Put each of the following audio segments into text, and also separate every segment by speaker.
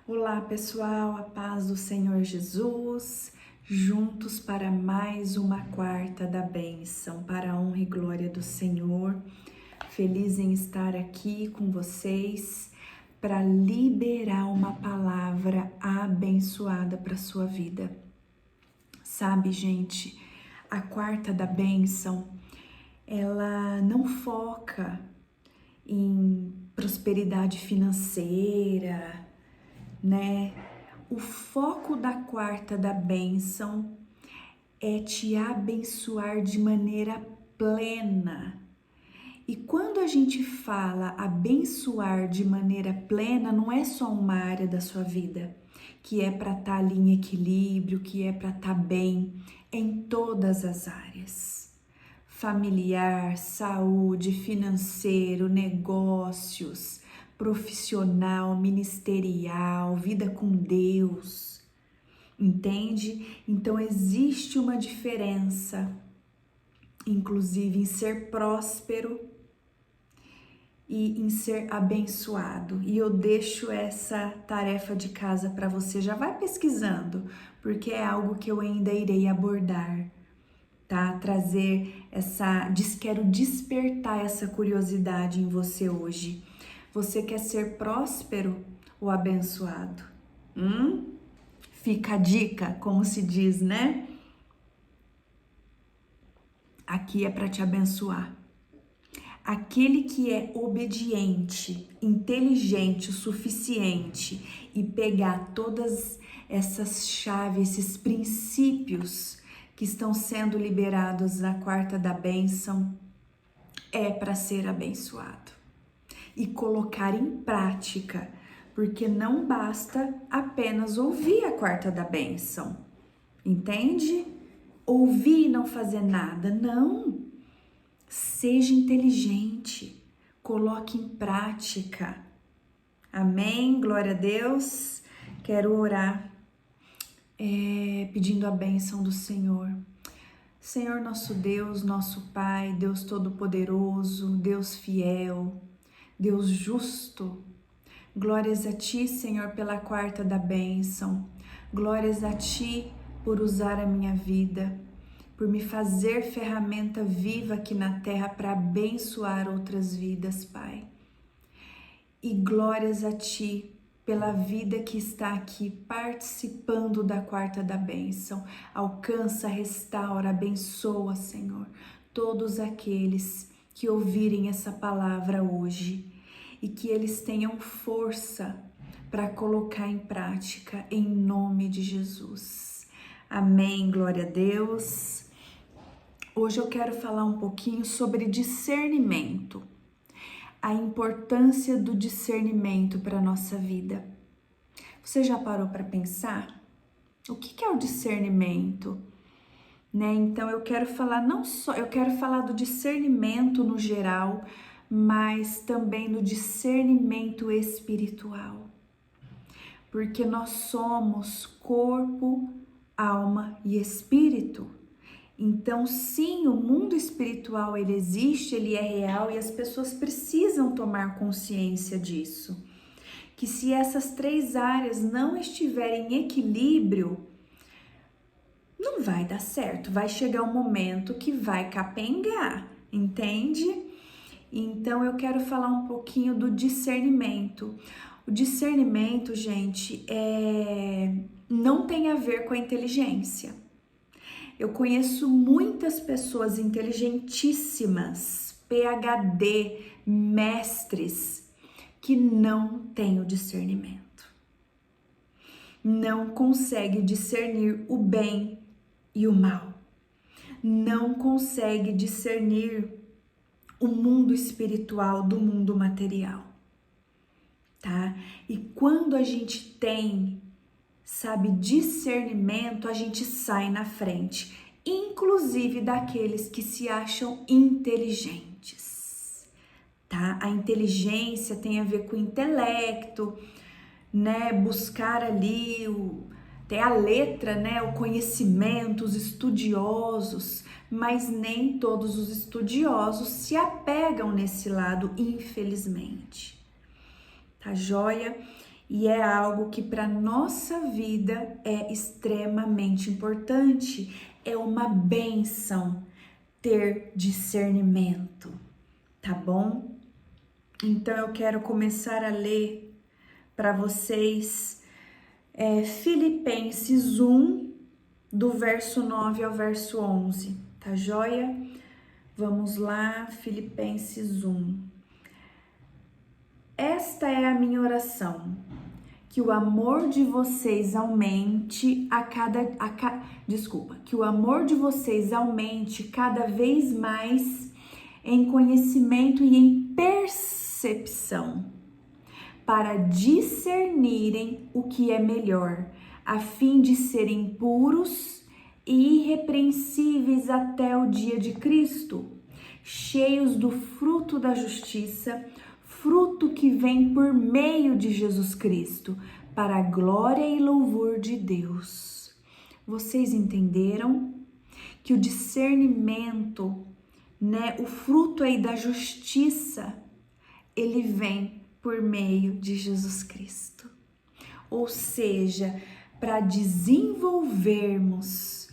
Speaker 1: Olá pessoal, a paz do Senhor Jesus, juntos para mais uma quarta da bênção, para a honra e glória do Senhor. Feliz em estar aqui com vocês para liberar uma palavra abençoada para a sua vida. Sabe, gente, a quarta da bênção, ela não foca em prosperidade financeira, né? O foco da quarta da bênção é te abençoar de maneira plena. E quando a gente fala abençoar de maneira plena, não é só uma área da sua vida que é para estar ali em equilíbrio, que é para estar bem, em todas as áreas. Familiar, saúde, financeiro, negócios, profissional, ministerial, vida com Deus, entende? Então existe uma diferença, inclusive em ser próspero e em ser abençoado. E eu deixo essa tarefa de casa para você, já vai pesquisando, porque é algo que eu ainda irei abordar, tá? Quero despertar essa curiosidade em você hoje. Você quer ser próspero ou abençoado? Fica a dica, como se diz, né? Aqui é para te abençoar. Aquele que é obediente, inteligente o suficiente e pegar todas essas chaves, esses princípios que estão sendo liberados na quarta da bênção, é para ser abençoado e colocar em prática, porque não basta apenas ouvir a quarta da bênção, entende? Ouvir e não fazer nada, não. Seja inteligente, coloque em prática. Amém? Glória a Deus. Quero orar pedindo a bênção do Senhor. Senhor nosso Deus, nosso Pai, Deus Todo-Poderoso, Deus fiel, Deus justo, glórias a Ti, Senhor, pela quarta da bênção, glórias a Ti por usar a minha vida, por me fazer ferramenta viva aqui na terra para abençoar outras vidas, Pai. E glórias a Ti pela vida que está aqui participando da quarta da bênção. Alcança, restaura, abençoa, Senhor, todos aqueles que ouvirem essa palavra hoje e que eles tenham força para colocar em prática, em nome de Jesus. Amém, glória a Deus. Hoje eu quero falar um pouquinho sobre discernimento, a importância do discernimento para a nossa vida. Você já parou para pensar? O que é o discernimento? Né? Então eu quero falar eu quero falar do discernimento no geral, mas também do discernimento espiritual. Porque nós somos corpo, alma e espírito. Então, sim, o mundo espiritual ele existe, ele é real e as pessoas precisam tomar consciência disso. Que se essas três áreas não estiverem em equilíbrio, não vai dar certo. Vai chegar um momento que vai capengar, entende? Então, eu quero falar um pouquinho do discernimento. O discernimento, gente, não tem a ver com a inteligência. Eu conheço muitas pessoas inteligentíssimas, PhD, mestres, que não têm o discernimento. Não consegue discernir o bem e o mal. Não consegue discernir o mundo espiritual do mundo material, tá? E quando a gente tem, sabe, discernimento, a gente sai na frente, inclusive daqueles que se acham inteligentes, tá? A inteligência tem a ver com o intelecto, né? Buscar ali até a letra, né? O conhecimento, os estudiosos, mas nem todos os estudiosos se apegam nesse lado, infelizmente. Tá joia? e é algo que para nossa vida é extremamente importante. É uma bênção ter discernimento, tá bom? Então eu quero começar a ler para vocês Filipenses 1, do verso 9 ao verso 11, tá joia? Vamos lá, Filipenses 1. Esta é a minha oração, que o amor de vocês aumente que o amor de vocês aumente cada vez mais em conhecimento e em percepção, para discernirem o que é melhor, a fim de serem puros e irrepreensíveis até o dia de Cristo, cheios do fruto da justiça, fruto que vem por meio de Jesus Cristo, para a glória e louvor de Deus. Vocês entenderam que o discernimento, né, o fruto aí da justiça, ele vem por meio de Jesus Cristo. Ou seja, para desenvolvermos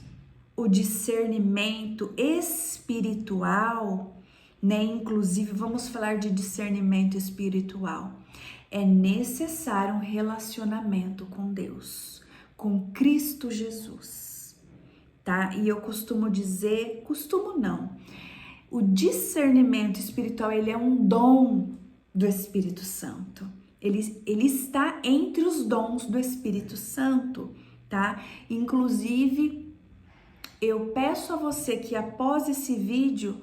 Speaker 1: o discernimento espiritual, né? Inclusive, vamos falar de discernimento espiritual. É necessário um relacionamento com Deus, com Cristo Jesus, tá? E eu costumo dizer, o discernimento espiritual, ele é um dom do Espírito Santo. Ele está entre os dons do Espírito Santo, tá? Inclusive, eu peço a você que após esse vídeo,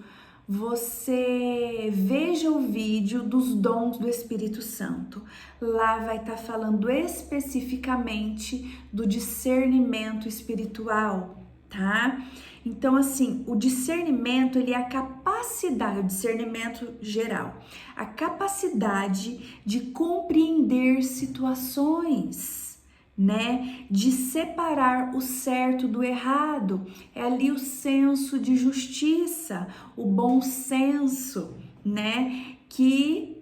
Speaker 1: você veja o vídeo dos dons do Espírito Santo. Lá vai estar falando especificamente do discernimento espiritual, tá? Então, assim, o discernimento, ele é a capacidade, o discernimento geral, a capacidade de compreender situações, né? De separar o certo do errado. É ali o senso de justiça, o bom senso, né? Que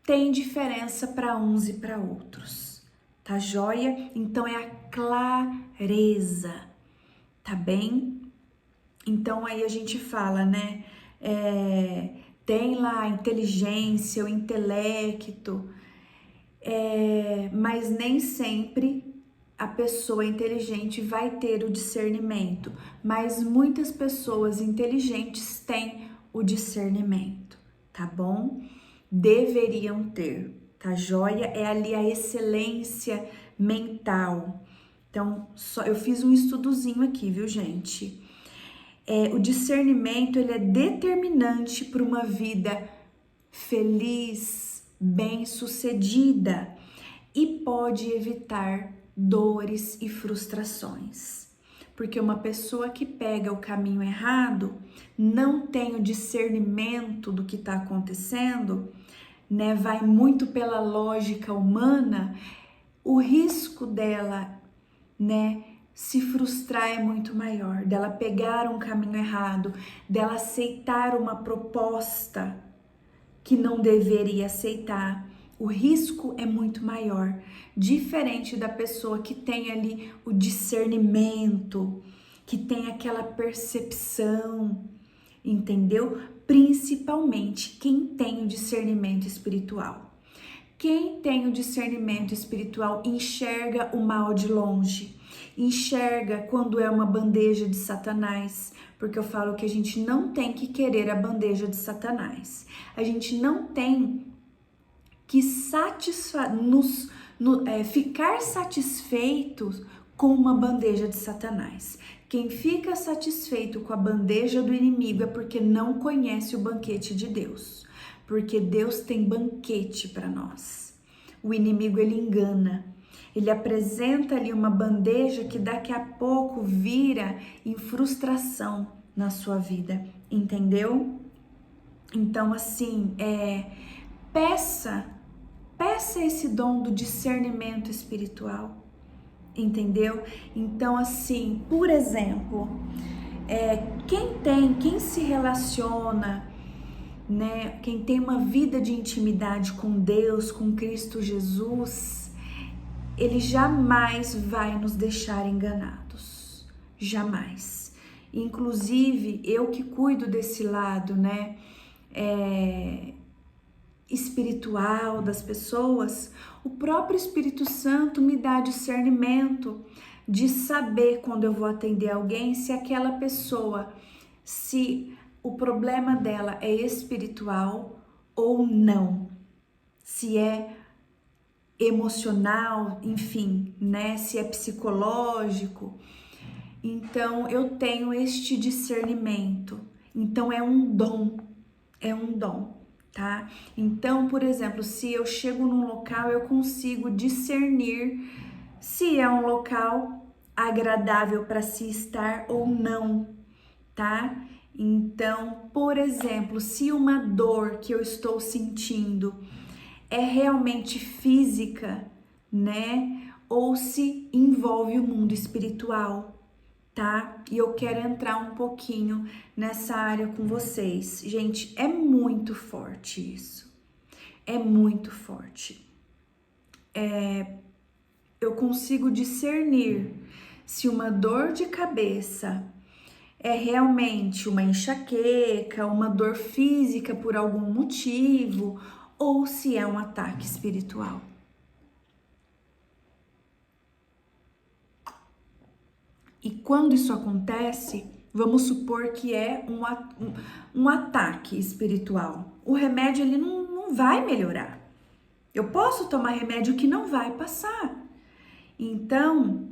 Speaker 1: tem diferença para uns e para outros, tá joia? Então é a clareza, tá bem? Então aí a gente fala, né? Tem lá a inteligência, o intelecto, mas nem sempre a pessoa inteligente vai ter o discernimento, mas muitas pessoas inteligentes têm o discernimento, tá bom? Deveriam ter, tá joia? É ali a excelência mental. Então, eu fiz um estudozinho aqui, viu, gente? O discernimento, ele é determinante para uma vida feliz, bem-sucedida e pode evitar dores e frustrações. Porque uma pessoa que pega o caminho errado, não tem o discernimento do que está acontecendo, né? Vai muito pela lógica humana, o risco dela, né, se frustrar é muito maior, dela pegar um caminho errado, dela aceitar uma proposta que não deveria aceitar. O risco é muito maior, diferente da pessoa que tem ali o discernimento, que tem aquela percepção, entendeu? Principalmente quem tem o discernimento espiritual. Quem tem o discernimento espiritual enxerga o mal de longe, enxerga quando é uma bandeja de Satanás, porque eu falo que a gente não tem que querer a bandeja de Satanás, a gente não tem que ficar satisfeitos com uma bandeja de Satanás. Quem fica satisfeito com a bandeja do inimigo é porque não conhece o banquete de Deus. Porque Deus tem banquete para nós. O inimigo, ele engana. Ele apresenta ali uma bandeja que daqui a pouco vira em frustração na sua vida. Entendeu? Então, assim, peça esse dom do discernimento espiritual. Entendeu? Então, assim, por exemplo, quem se relaciona, né? Quem tem uma vida de intimidade com Deus, com Cristo Jesus, ele jamais vai nos deixar enganados, jamais. Inclusive, eu que cuido desse lado, né, espiritual das pessoas, o próprio Espírito Santo me dá discernimento de saber quando eu vou atender alguém, se aquela pessoa, se o problema dela é espiritual ou não, se é emocional, enfim, né, se é psicológico. Então eu tenho este discernimento. Então é um dom, tá? Então, por exemplo, se eu chego num local, eu consigo discernir se é um local agradável para se estar ou não, tá? Então, por exemplo, se uma dor que eu estou sentindo é realmente física, né? Ou se envolve o mundo espiritual, tá? E eu quero entrar um pouquinho nessa área com vocês. Gente, é muito forte isso. É muito forte. Eu consigo discernir se uma dor de cabeça é realmente uma enxaqueca, uma dor física por algum motivo, ou se é um ataque espiritual. E quando isso acontece, vamos supor que é um ataque espiritual. O remédio ele não vai melhorar. Eu posso tomar remédio que não vai passar. Então,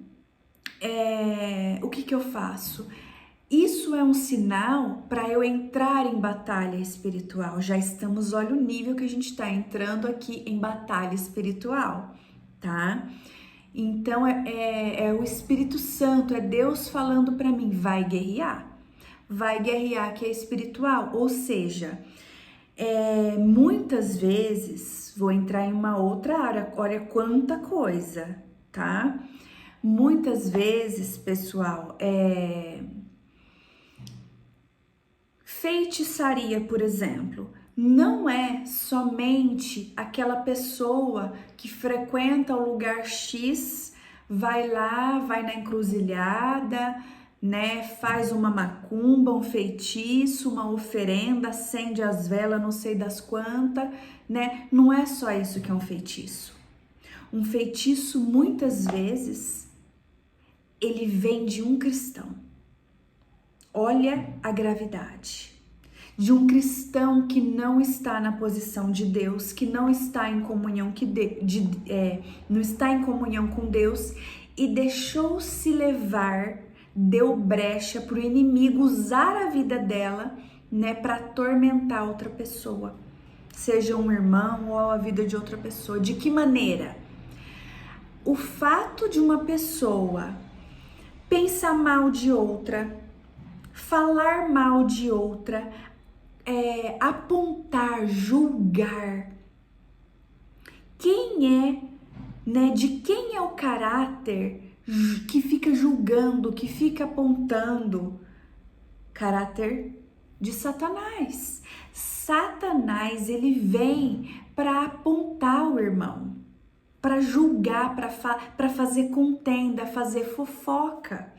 Speaker 1: o que eu faço? Isso é um sinal para eu entrar em batalha espiritual. Já estamos, olha o nível que a gente está entrando aqui em batalha espiritual, tá? Então é o Espírito Santo, é Deus falando para mim, vai guerrear que é espiritual. Ou seja, muitas vezes, vou entrar em uma outra área, olha quanta coisa, tá? Muitas vezes, pessoal, feitiçaria, por exemplo, não é somente aquela pessoa que frequenta o lugar X, vai lá, vai na encruzilhada, né? Faz uma macumba, um feitiço, uma oferenda, acende as velas, não sei das quantas, né? Não é só isso que é um feitiço. Um feitiço, muitas vezes, ele vem de um cristão. Olha a gravidade de um cristão que não está na posição de Deus, que não está em comunhão, não está em comunhão com Deus e deixou-se levar, deu brecha para o inimigo usar a vida dela, né, para atormentar outra pessoa, seja um irmão ou a vida de outra pessoa. De que maneira? O fato de uma pessoa pensar mal de outra, falar mal de outra, apontar, julgar. De quem é o caráter que fica julgando, que fica apontando? Caráter de Satanás. Satanás, ele vem para apontar o irmão, para julgar, para fazer contenda, fazer fofoca.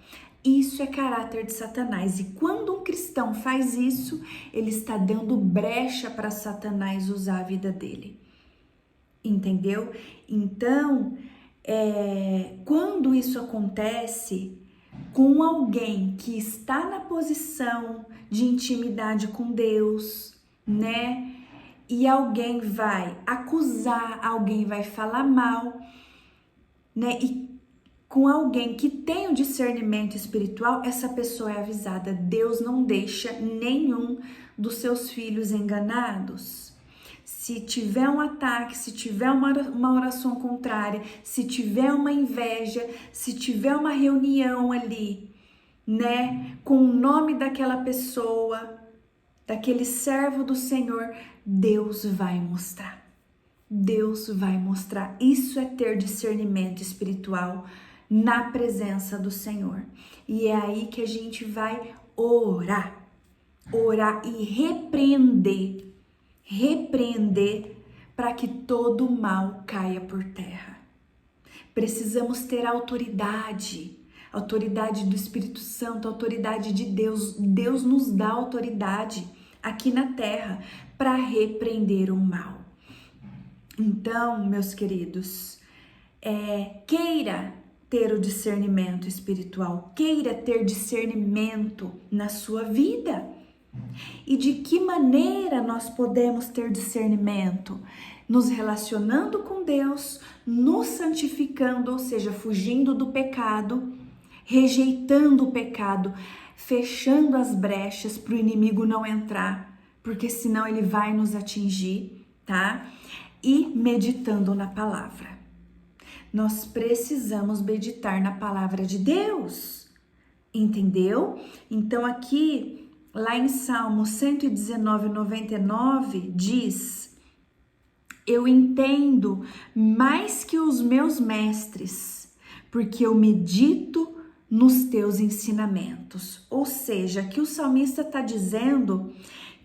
Speaker 1: Isso é caráter de Satanás. E quando um cristão faz isso, ele está dando brecha para Satanás usar a vida dele. Entendeu? Então, quando isso acontece com alguém que está na posição de intimidade com Deus, né? E alguém vai acusar, alguém vai falar mal, né? E com alguém que tem o discernimento espiritual, essa pessoa é avisada. Deus não deixa nenhum dos seus filhos enganados. Se tiver um ataque, se tiver uma oração contrária, se tiver uma inveja, se tiver uma reunião ali, né, com o nome daquela pessoa, daquele servo do Senhor, Deus vai mostrar. Deus vai mostrar. Isso é ter discernimento espiritual na presença do Senhor. E é aí que a gente vai orar e repreender repreender para que todo o mal caia por terra. Precisamos ter autoridade do Espírito Santo, autoridade de Deus. Deus nos dá autoridade aqui na terra para repreender o mal. Então, meus queridos, queira ter o discernimento espiritual, queira ter discernimento na sua vida. E de que maneira nós podemos ter discernimento? Nos relacionando com Deus, nos santificando, ou seja, fugindo do pecado, rejeitando o pecado, fechando as brechas para o inimigo não entrar, porque senão ele vai nos atingir, tá? E meditando na palavra. Nós precisamos meditar na palavra de Deus, entendeu? Então aqui, lá em Salmo 119, 99, diz: eu entendo mais que os meus mestres, porque eu medito nos teus ensinamentos. Ou seja, que o salmista está dizendo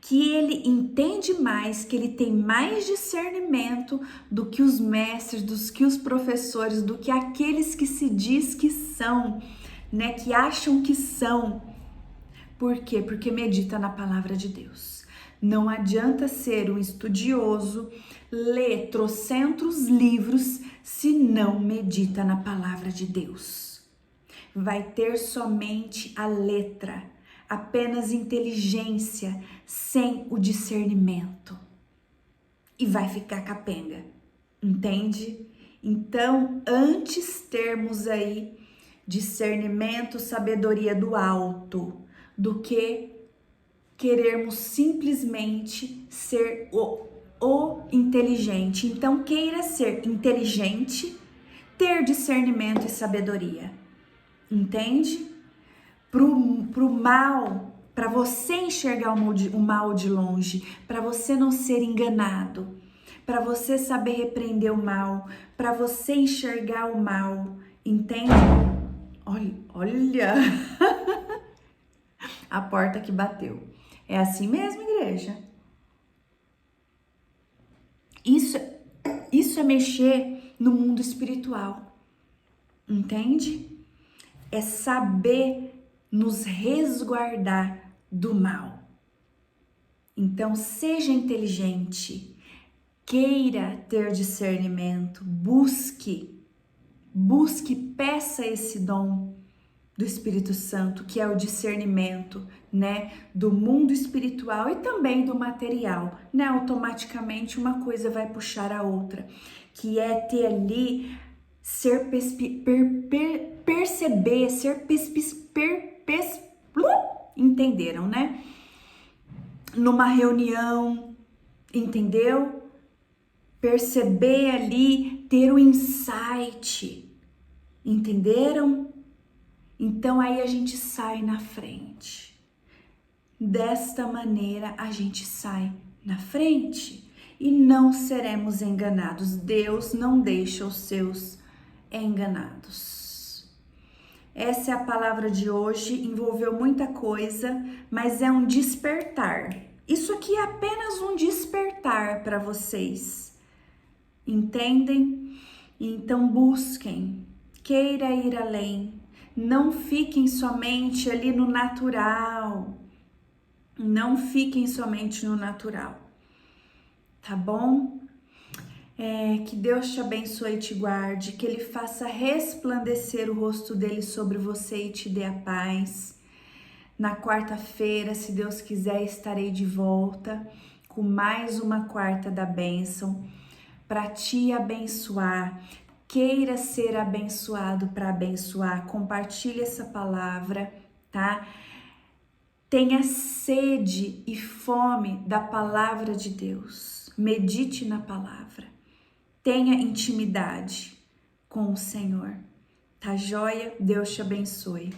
Speaker 1: que ele entende mais, que ele tem mais discernimento do que os mestres, do que os professores, do que aqueles que se diz que são, né, que acham que são. Por quê? Porque medita na palavra de Deus. Não adianta ser um estudioso, ler trocentos livros, se não medita na palavra de Deus. Vai ter somente a letra, apenas inteligência, sem o discernimento. E vai ficar capenga, entende? Então, antes termos aí discernimento, sabedoria do alto, do que querermos simplesmente ser o inteligente. Então, queira ser inteligente, ter discernimento e sabedoria, entende? Pro mal, para você enxergar o mal de longe, para você não ser enganado, para você saber repreender o mal, para você enxergar o mal, entende? Olha a porta que bateu. É assim mesmo, igreja? Isso é mexer no mundo espiritual, entende? É saber nos resguardar do mal. Então, seja inteligente, queira ter discernimento, busque, peça esse dom do Espírito Santo, que é o discernimento, né, do mundo espiritual e também do material, né? Automaticamente uma coisa vai puxar a outra, que é ter ali, entenderam, né? Numa reunião, entendeu? Perceber ali, ter o insight, entenderam? Então aí a gente sai na frente. Desta maneira a gente sai na frente e não seremos enganados. Deus não deixa os seus enganados. Essa é a palavra de hoje, envolveu muita coisa, mas é um despertar. Isso aqui é apenas um despertar para vocês, entendem? Então busquem, queira ir além, não fiquem somente ali no natural, não fiquem somente no natural, tá bom? Que Deus te abençoe e te guarde, que Ele faça resplandecer o rosto dele sobre você e te dê a paz. Na quarta-feira, se Deus quiser, estarei de volta com mais uma quarta da bênção para te abençoar. Queira ser abençoado para abençoar. Compartilhe essa palavra, tá? Tenha sede e fome da palavra de Deus. Medite na palavra. Tenha intimidade com o Senhor. Tá joia? Deus te abençoe.